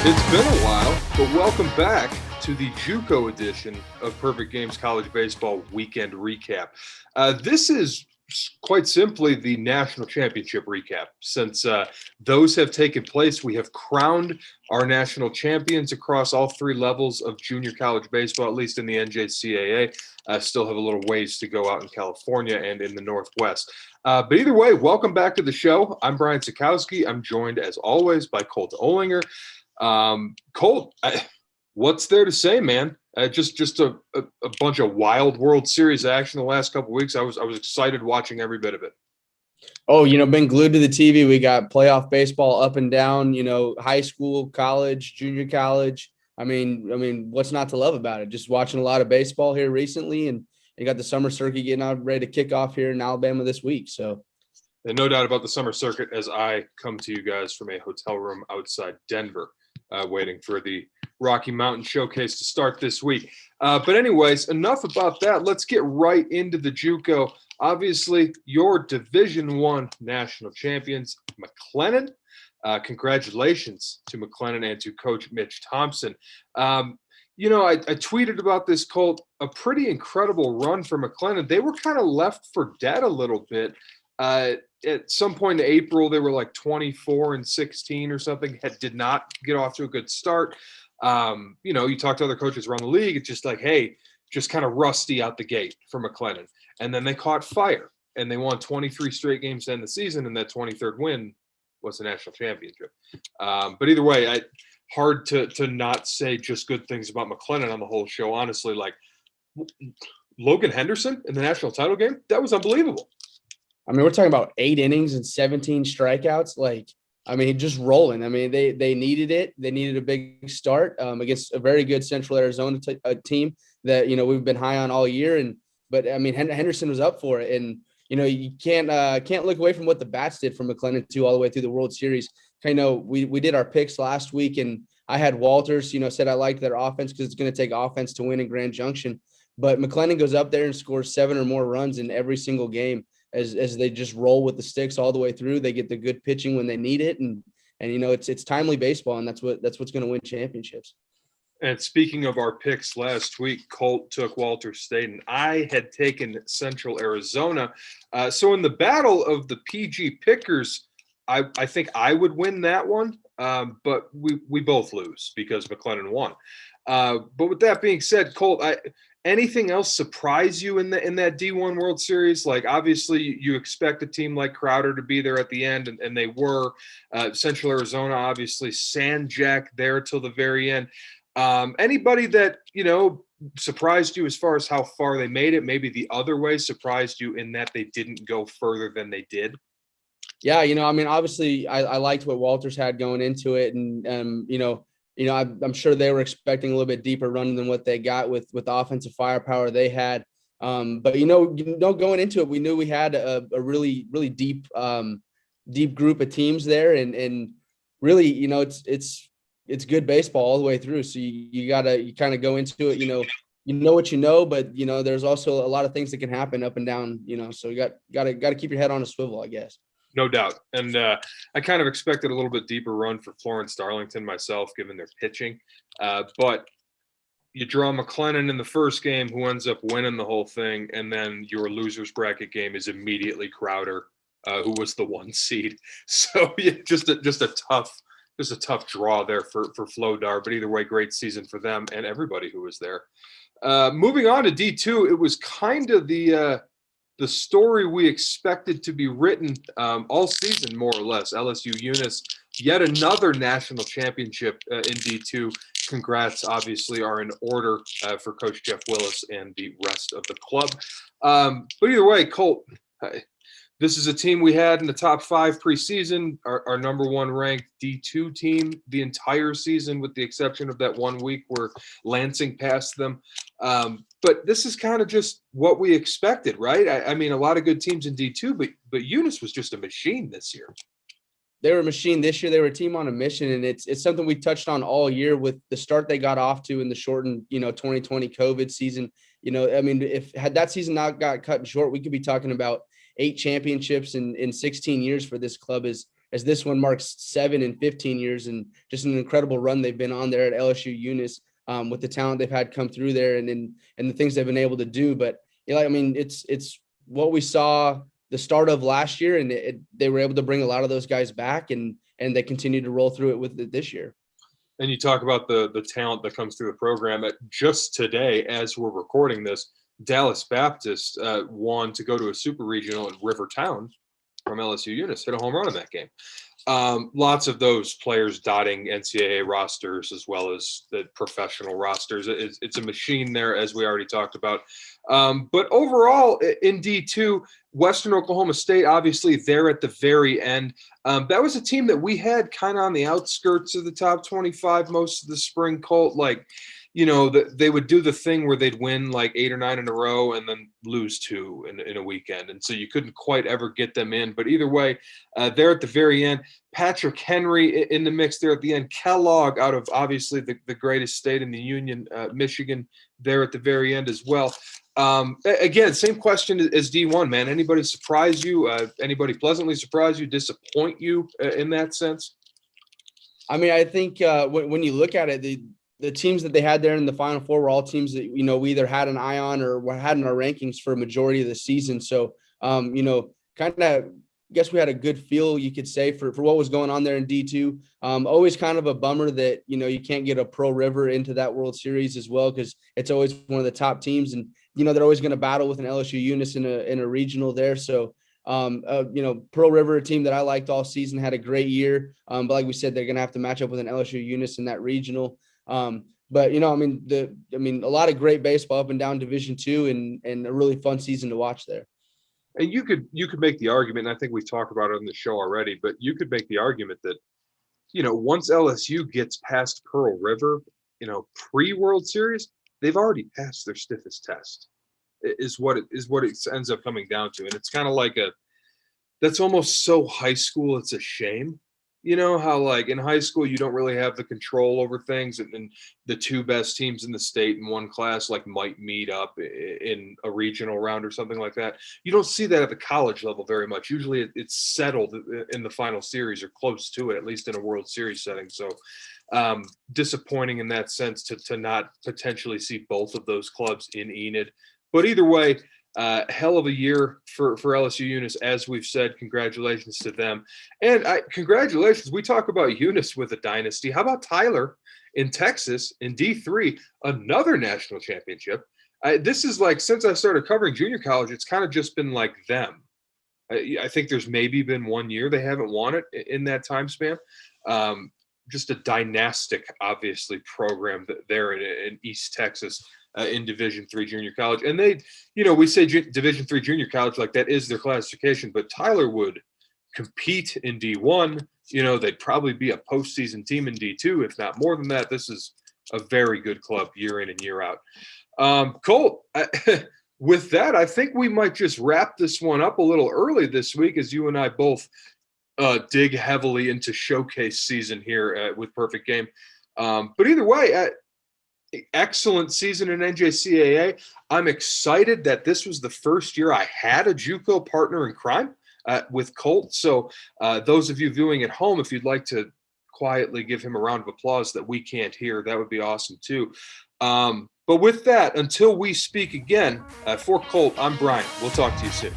It's been a while, but welcome back to the JUCO edition of Perfect Games College Baseball Weekend Recap. This is quite simply the national championship recap. Since those have taken place, we have crowned our national champions across all three levels of junior college baseball, at least in the NJCAA. Still have a little ways to go out in California and in the Northwest. But either way, welcome back to the show. I'm Brian Sikowski. I'm joined, as always, by Colt Olinger. Colt, what's there to say, man? Just a bunch of wild World Series action the last couple of weeks. I was excited watching every bit of it. Oh, been glued to the TV. We got playoff baseball up and down, high school, college, junior college. I mean, what's not to love about it? Just watching a lot of baseball here recently, and you got the summer circuit getting out ready to kick off here in Alabama this week. So, and no doubt about the summer circuit as I come to you guys from a hotel room outside Denver, waiting for the Rocky Mountain Showcase to start this week. But anyways, enough about that. Let's get right into the JUCO. Obviously, your Division I national champions, McLennan. Congratulations to McLennan and to Coach Mitch Thompson. I tweeted about this, Colt, a pretty incredible run for McLennan. They were kind of left for dead a little bit. At some point in April, they were like 24-16 or something, did not get off to a good start. You talk to other coaches around the league, it's just like, hey, just kind of rusty out the gate for McLennan. And then they caught fire and they won 23 straight games to end the season. And that 23rd win was the national championship. But either way, hard to not say just good things about McLennan on the whole show. Honestly, like Logan Henderson in the national title game, that was unbelievable. I mean, we're talking about 8 innings and 17 strikeouts. Just rolling. I mean, they needed it. They needed a big start against a very good Central Arizona team that, we've been high on all year. But Henderson was up for it. And, you can't look away from what the bats did from McLennan too, all the way through the World Series. We did our picks last week, and I had Walters, said I liked their offense because it's going to take offense to win in Grand Junction. But McLennan goes up there and scores 7 or more runs in every single game. As they just roll with the sticks all the way through. They get the good pitching when they need it, and it's timely baseball, and that's what's going to win championships. And speaking of our picks last week, Colt took Walters State, and I had taken Central Arizona. So in the battle of the PG pickers, I think I would win that one, but we both lose because McLennan won. But with that being said, Colt, anything else surprise you in that D1 World Series? Like, obviously, you expect a team like Crowder to be there at the end, and they were. Central Arizona, obviously, Sanjak there till the very end. Anybody that, surprised you as far as how far they made it, maybe the other way surprised you in that they didn't go further than they did? Yeah, obviously, I liked what Walters had going into it, and I'm sure they were expecting a little bit deeper run than what they got with the offensive firepower they had. But going into it, we knew we had a really, really deep group of teams there, and really, it's good baseball all the way through. So you kind of go into it, you know what you know, but there's also a lot of things that can happen up and down. So you got to keep your head on a swivel, I guess. No doubt. And I kind of expected a little bit deeper run for Florence Darlington myself, given their pitching. But you draw McLennan in the first game, who ends up winning the whole thing. And then your loser's bracket game is immediately Crowder, who was the 1 seed. So just a tough draw there for Flodar. But either way, great season for them and everybody who was there. Moving on to D2, it was kind of the story we expected to be written all season, more or less. LSU Eunice, yet another national championship in D2. Congrats, obviously, are in order for Coach Jeff Willis and the rest of the club. But either way, Colt, this is a team we had in the top 5 preseason, our number 1 ranked D2 team the entire season, with the exception of that 1 week where Lansing passed them. But this is kind of just what we expected, right? I mean, a lot of good teams in D2, but Eunice was just a machine this year. They were a machine this year. They were a team on a mission, and it's something we touched on all year with the start they got off to in the shortened, 2020 COVID season. If had that season not got cut short, we could be talking about 8 championships in 16 years for this club. Is as this one marks 7 and 15 years, and just an incredible run they've been on there at LSU Eunice, with the talent they've had come through there, and the things they've been able to do. But I mean, it's what we saw the start of last year, and they were able to bring a lot of those guys back, and they continue to roll through it with it this year. And you talk about the talent that comes through the program. Just today, as we're recording this, Dallas Baptist won to go to a super regional in Rivertown from LSU Eunice, hit a home run in that game. Lots of those players dotting NCAA rosters as well as the professional rosters. It's a machine there, as we already talked about. But overall, in D2, Western Oklahoma State, obviously, they're at the very end. That was a team that we had kind of on the outskirts of the top 25 most of the spring, Colt. Like, they would do the thing where they'd win like 8 or 9 in a row and then lose 2 in a weekend. And so you couldn't quite ever get them in. But either way, they're at the very end. Patrick Henry in the mix there at the end. Kellogg, out of obviously the greatest state in the Union, Michigan, there at the very end as well. Again, same question as D1, man. Anybody surprise you? Anybody pleasantly surprise you, disappoint you in that sense? I mean, I think when you look at it, the teams that they had there in the Final Four were all teams that, we either had an eye on or had in our rankings for a majority of the season. So, kind of guess we had a good feel, you could say, for what was going on there in D2. Always kind of a bummer that, you can't get a Pearl River into that World Series as well, because it's always one of the top teams, and, they're always going to battle with an LSU Eunice in a regional there. So, Pearl River, a team that I liked all season, had a great year. But like we said, they're going to have to match up with an LSU Eunice in that regional. But a lot of great baseball up and down Division II, and a really fun season to watch there. And you could make the argument, and I think we've talked about it on the show already, but you could make the argument that, once LSU gets past Pearl River, pre-World Series, they've already passed their stiffest test, is what it ends up coming down to. And it's kind of like that's almost so high school, it's a shame. How like in high school, you don't really have the control over things, and the 2 best teams in the state in one class like might meet up in a regional round or something like that. You don't see that at the college level very much. Usually it's settled in the final series or close to it, at least in a World Series setting. So disappointing in that sense to not potentially see both of those clubs in Enid. But either way, hell of a year for LSU Eunice, as we've said. Congratulations to them. And congratulations. We talk about Eunice with a dynasty. How about Tyler in Texas in D3, another national championship? This is like, since I started covering junior college, it's kind of just been like them. I think there's maybe been 1 year they haven't won it in that time span. Just a dynastic, obviously, program there in East Texas. In Division III junior college. And they, we say Division III junior college like that is their classification, but Tyler would compete in D1. They'd probably be a postseason team in D2, if not more than that. This is a very good club year in and year out. Colt, with that, I think we might just wrap this one up a little early this week, as you and I both dig heavily into showcase season here with Perfect Game. But either way, excellent season in NJCAA. I'm excited that this was the first year I had a JUCO partner in crime with Colt. So those of you viewing at home, if you'd like to quietly give him a round of applause that we can't hear, that would be awesome too. But with that, until we speak again, for Colt, I'm Brian. We'll talk to you soon.